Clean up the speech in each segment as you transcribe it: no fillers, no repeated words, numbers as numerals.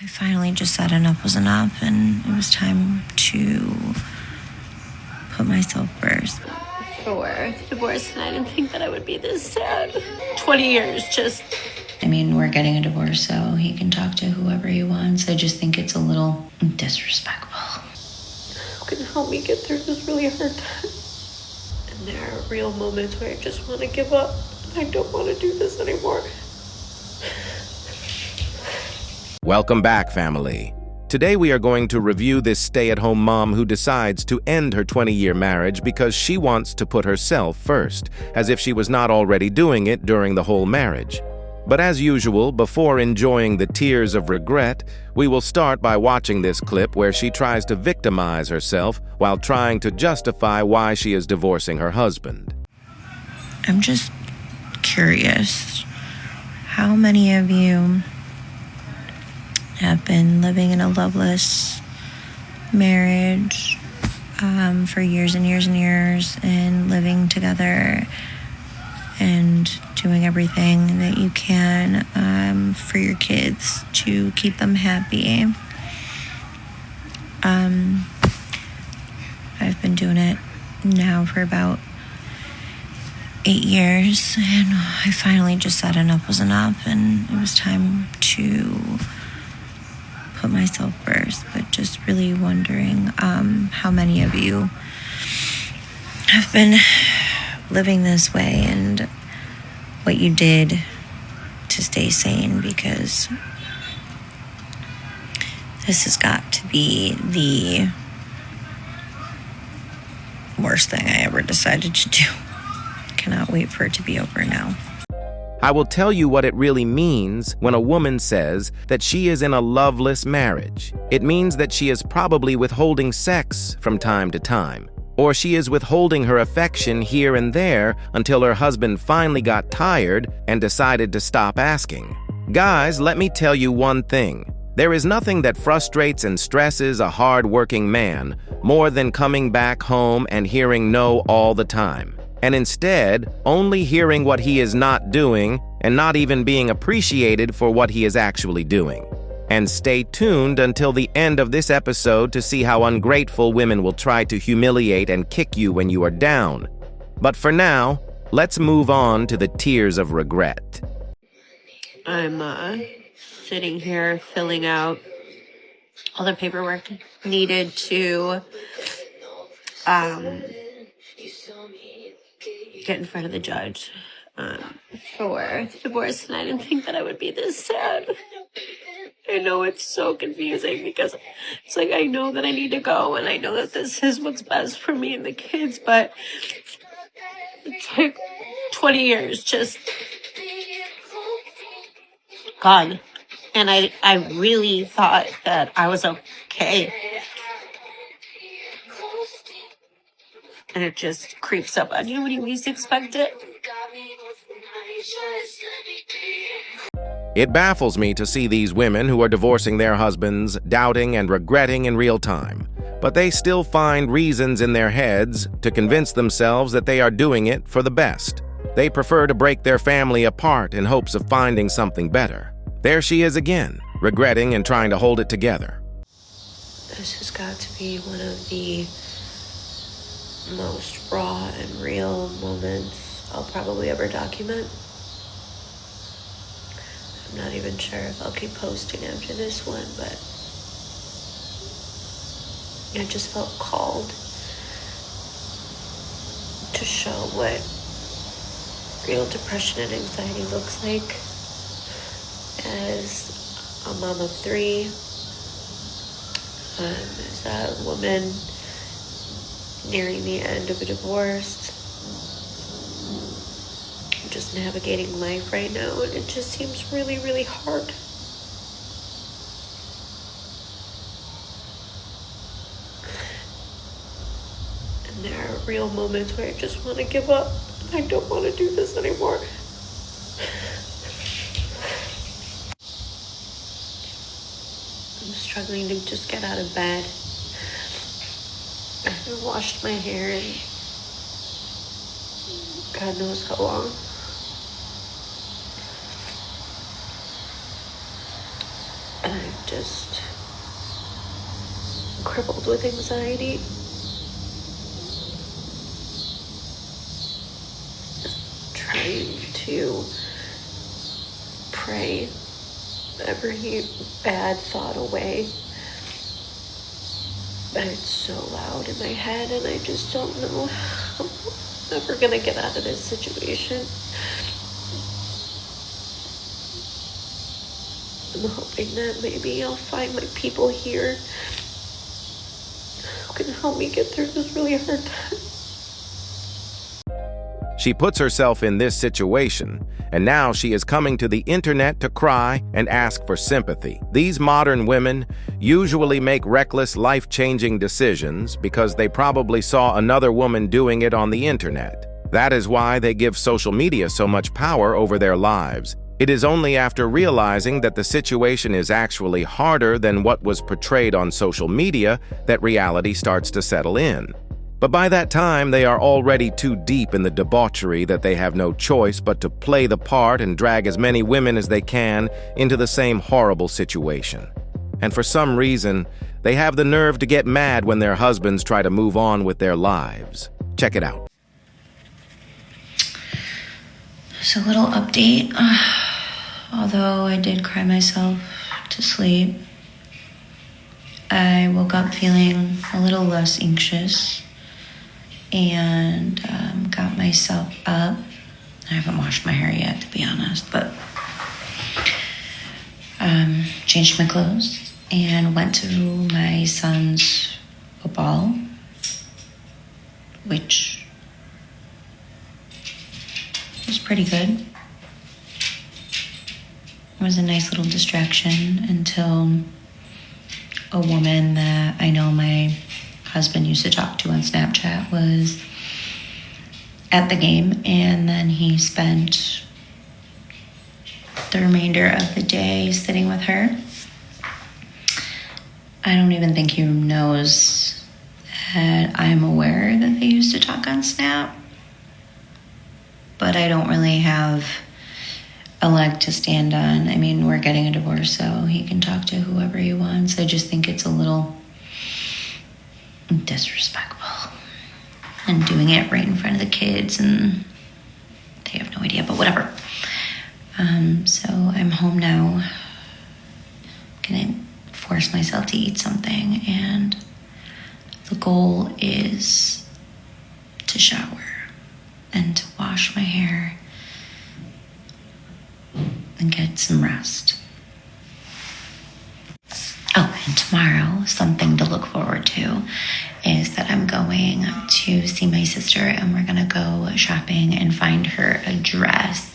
I finally just said enough was enough, and it was time to put myself first. For the divorce, and I didn't think that I would be this sad. 20 years just... I mean, we're getting a divorce, so he can talk to whoever he wants. I just think it's a little disrespectful. Who can help me get through this really hard time? And there are real moments where I just want to give up. I don't want to do this anymore. Welcome back, family. Today we are going to review this stay-at-home mom who decides to end her 20-year marriage because she wants to put herself first, as if she was not already doing it during the whole marriage. But as usual, before enjoying the tears of regret, we will start by watching this clip where she tries to victimize herself while trying to justify why she is divorcing her husband. I'm just curious, how many of you have been living in a loveless marriage for years and years and years, and living together and doing everything that you can for your kids to keep them happy? I've been doing it now for about 8 years, and I finally just said enough was enough, and it was time to put myself first. But just really wondering how many of you have been living this way, and what you did to stay sane, because this has got to be the worst thing I ever decided to do. Cannot wait for it to be over now. I will tell you what it really means when a woman says that she is in a loveless marriage. It means that she is probably withholding sex from time to time, or she is withholding her affection here and there until her husband finally got tired and decided to stop asking. Guys, let me tell you one thing. There is nothing that frustrates and stresses a hard-working man more than coming back home and hearing no all the time, and instead only hearing what he is not doing and not even being appreciated for what he is actually doing. And stay tuned until the end of this episode to see how ungrateful women will try to humiliate and kick you when you are down. But for now, let's move on to the tears of regret. I'm sitting here filling out all the paperwork needed to get in front of the judge for the divorce, and I didn't think that I would be this sad. I know it's so confusing because it's like I know that I need to go, and I know that this is what's best for me and the kids, but it's like 20 years just gone. And I really thought that I was okay. And it just creeps up on you when you least expect it. It baffles me to see these women who are divorcing their husbands, doubting and regretting in real time. But they still find reasons in their heads to convince themselves that they are doing it for the best. They prefer to break their family apart in hopes of finding something better. There she is again, regretting and trying to hold it together. This has got to be one of the most raw and real moments I'll probably ever document. I'm not even sure if I'll keep posting after this one, but I just felt called to show what real depression and anxiety looks like as a mom of 3, as a woman nearing the end of a divorce, just navigating life right now, and it just seems really, really hard. And there are real moments where I just want to give up. I don't want to do this anymore. I'm struggling to just get out of bed. I haven't washed my hair in God knows how long. And I'm just crippled with anxiety. Just trying to pray every bad thought away. But it's so loud in my head, and I just don't know how I'm ever gonna get out of this situation. I'm hoping that maybe I'll find my people here who can help me get through this really hard time. She puts herself in this situation, and now she is coming to the internet to cry and ask for sympathy. These modern women usually make reckless, life-changing decisions because they probably saw another woman doing it on the internet. That is why they give social media so much power over their lives. It is only after realizing that the situation is actually harder than what was portrayed on social media that reality starts to settle in. But by that time, they are already too deep in the debauchery that they have no choice but to play the part and drag as many women as they can into the same horrible situation. And for some reason, they have the nerve to get mad when their husbands try to move on with their lives. Check it out. So a little update. Although I did cry myself to sleep, I woke up feeling a little less anxious and got myself up. I haven't washed my hair yet, to be honest, but changed my clothes and went to my son's football, which was pretty good. It was a nice little distraction until a woman that I know my husband used to talk to on Snapchat was at the game, and then he spent the remainder of the day sitting with her. I don't even think he knows that I'm aware that they used to talk on Snap, but I don't really have a leg to stand on. I mean, we're getting a divorce, so he can talk to whoever he wants. I just think it's a little disrespectful and doing it right in front of the kids, and they have no idea, but whatever. So I'm home now. Gonna force myself to eat something, and the goal is to shower and to wash my hair and get some rest. Oh, and tomorrow, something to look forward to is that I'm going to see my sister, and we're gonna go shopping and find her a dress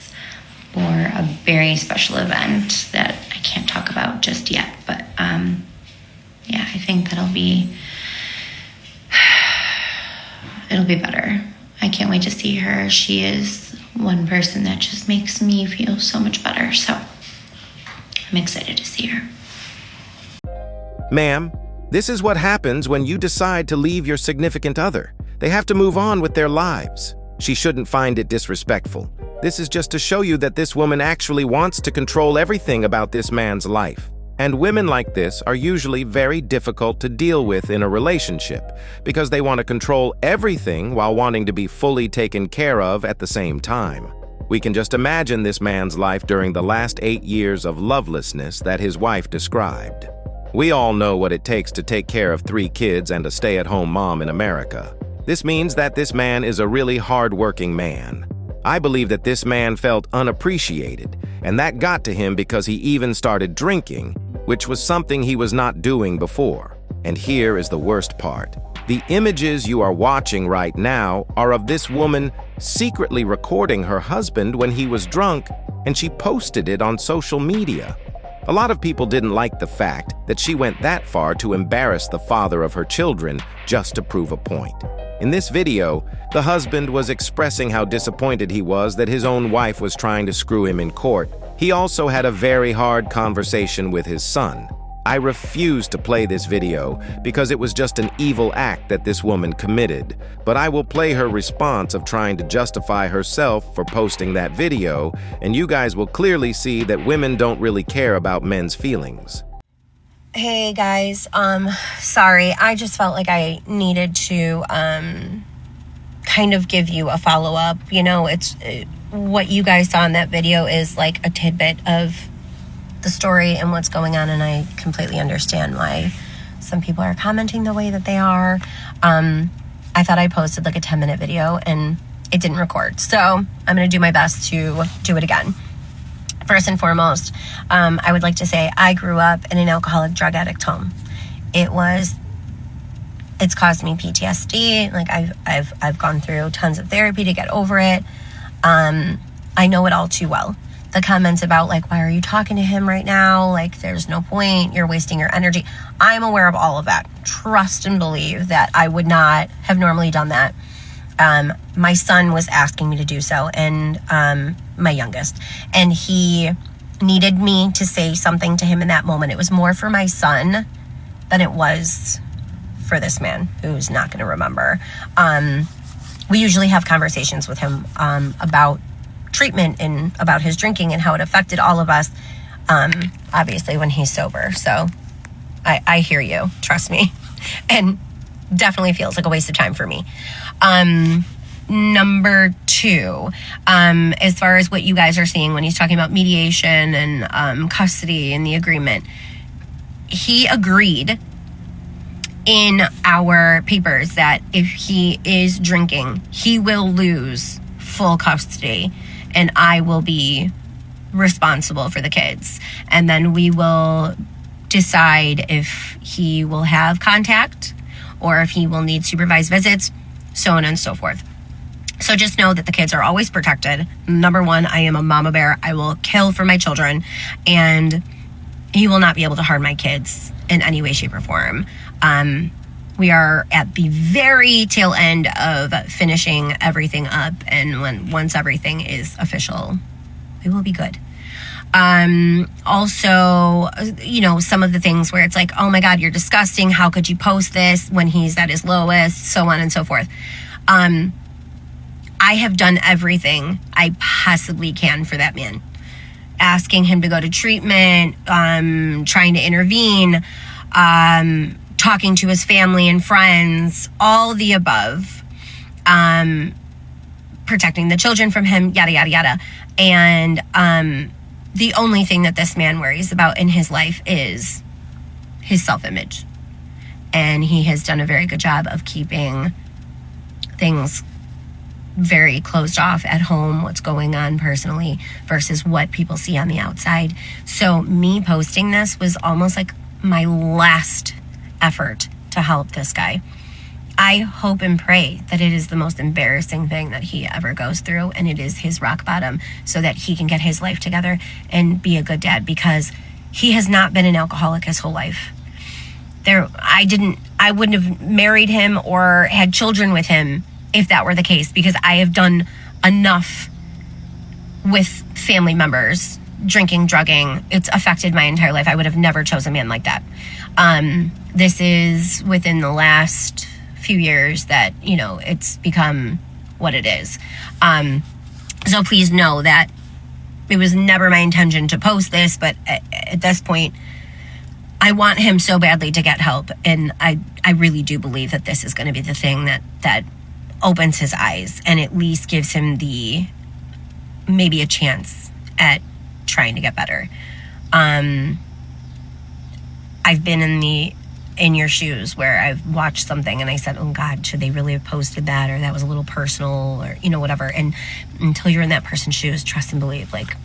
for a very special event that I can't talk about just yet. But yeah, I think it'll be better. I can't wait to see her. She is one person that just makes me feel so much better. So I'm excited to see her. Ma'am, this is what happens when you decide to leave your significant other. They have to move on with their lives. She shouldn't find it disrespectful. This is just to show you that this woman actually wants to control everything about this man's life. And women like this are usually very difficult to deal with in a relationship because they want to control everything while wanting to be fully taken care of at the same time. We can just imagine this man's life during the last 8 years of lovelessness that his wife described. We all know what it takes to take care of 3 kids and a stay-at-home mom in America. This means that this man is a really hard-working man. I believe that this man felt unappreciated, and that got to him because he even started drinking, which was something he was not doing before. And here is the worst part. The images you are watching right now are of this woman secretly recording her husband when he was drunk, and she posted it on social media. A lot of people didn't like the fact that she went that far to embarrass the father of her children just to prove a point. In this video, the husband was expressing how disappointed he was that his own wife was trying to screw him in court. He also had a very hard conversation with his son. I refuse to play this video because it was just an evil act that this woman committed, but I will play her response of trying to justify herself for posting that video, and you guys will clearly see that women don't really care about men's feelings. Hey guys, sorry, I just felt like I needed to kind of give you a follow-up. You know, what you guys saw in that video is like a tidbit of the story and what's going on, and I completely understand why some people are commenting the way that they are. I thought I posted like a 10-minute video and it didn't record, so I'm going to do my best to do it again. First and foremost, I would like to say I grew up in an alcoholic drug addict home. It's caused me PTSD. Like I've gone through tons of therapy to get over it. I know it all too well. The comments about like, why are you talking to him right now? Like, there's no point. You're wasting your energy. I'm aware of all of that. Trust and believe that I would not have normally done that. My son was asking me to do so, and my youngest, and he needed me to say something to him in that moment. It was more for my son than it was for this man who's not going to remember. We usually have conversations with him about treatment and about his drinking and how it affected all of us, obviously when he's sober. So I hear you, trust me, and definitely feels like a waste of time for me. Number two, as far as what you guys are seeing when he's talking about mediation and custody and the agreement, he agreed in our papers that if he is drinking, he will lose full custody and I will be responsible for the kids. And then we will decide if he will have contact or if he will need supervised visits, so on and so forth. So just know that the kids are always protected. Number one, I am a mama bear. I will kill for my children, and he will not be able to harm my kids in any way, shape, or form. We are at the very tail end of finishing everything up, and once everything is official, we will be good. Also, you know, some of the things where it's like, oh my God, you're disgusting. How could you post this when he's at his lowest, so on and so forth. I have done everything I possibly can for that man. Asking him to go to treatment, trying to intervene, talking to his family and friends, all the above, protecting the children from him, yada, yada, yada. And the only thing that this man worries about in his life is his self-image. And he has done a very good job of keeping things very closed off at home, what's going on personally versus what people see on the outside. So me posting this was almost like my last effort to help this guy. I hope and pray that it is the most embarrassing thing that he ever goes through, and it is his rock bottom, so that he can get his life together and be a good dad, because he has not been an alcoholic his whole life. I wouldn't have married him or had children with him if that were the case, because I have done enough with family members drinking, drugging. It's affected my entire life. I would have never chosen a man like that. This is within the last few years that, you know, it's become what it is. So please know that it was never my intention to post this, but at this point, I want him so badly to get help. And I really do believe that this is going to be the thing that opens his eyes and at least gives him maybe a chance at trying to get better. I've been in your shoes where I've watched something and I said, oh God, should they really have posted that? Or that was a little personal, or, you know, whatever. And until you're in that person's shoes, trust and believe, like,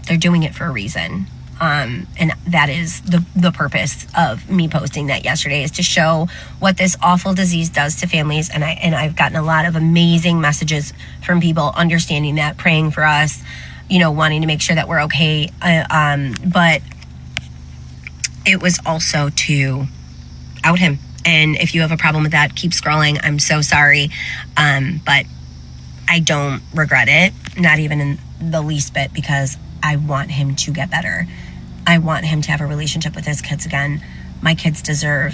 they're doing it for a reason. And that is the purpose of me posting that yesterday, is to show what this awful disease does to families. And I've gotten a lot of amazing messages from people understanding that, praying for us, you know, wanting to make sure that we're okay. But it was also to out him. And if you have a problem with that, keep scrolling. I'm so sorry. But I don't regret it, not even in the least bit, because I want him to get better. I want him to have a relationship with his kids again. My kids deserve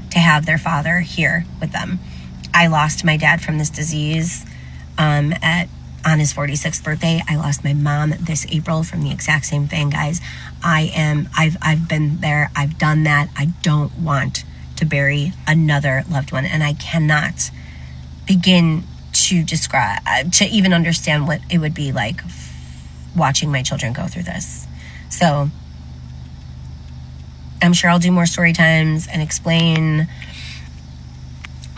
to have their father here with them. I lost my dad from this disease at on his 46th birthday. I lost my mom this April from the exact same thing, guys. I've been there. I've done that. I don't want to bury another loved one, and I cannot begin to describe, to even understand what it would be like watching my children go through this. So I'm sure I'll do more story times and explain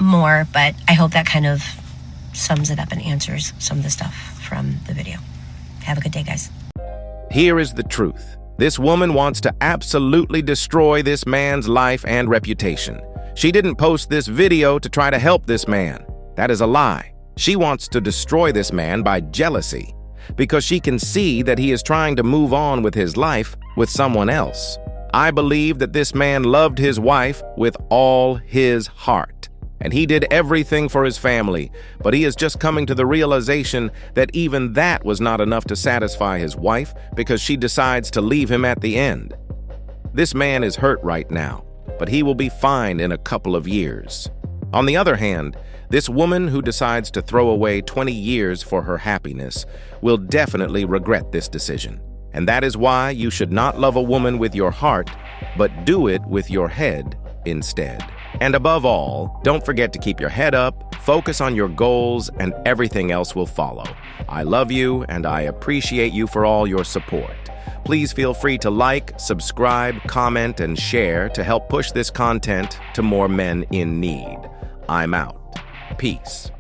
more, but I hope that kind of sums it up and answers some of the stuff from the video. Have a good day, guys. Here is the truth. This woman wants to absolutely destroy this man's life and reputation. She didn't post this video to try to help this man. That is a lie. She wants to destroy this man by jealousy, because she can see that he is trying to move on with his life with someone else. I believe that this man loved his wife with all his heart, and he did everything for his family, but he is just coming to the realization that even that was not enough to satisfy his wife, because she decides to leave him at the end. This man is hurt right now, but he will be fine in a couple of years. On the other hand, this woman who decides to throw away 20 years for her happiness will definitely regret this decision. And that is why you should not love a woman with your heart, but do it with your head instead. And above all, don't forget to keep your head up, focus on your goals, and everything else will follow. I love you, and I appreciate you for all your support. Please feel free to like, subscribe, comment, and share to help push this content to more men in need. I'm out. Peace.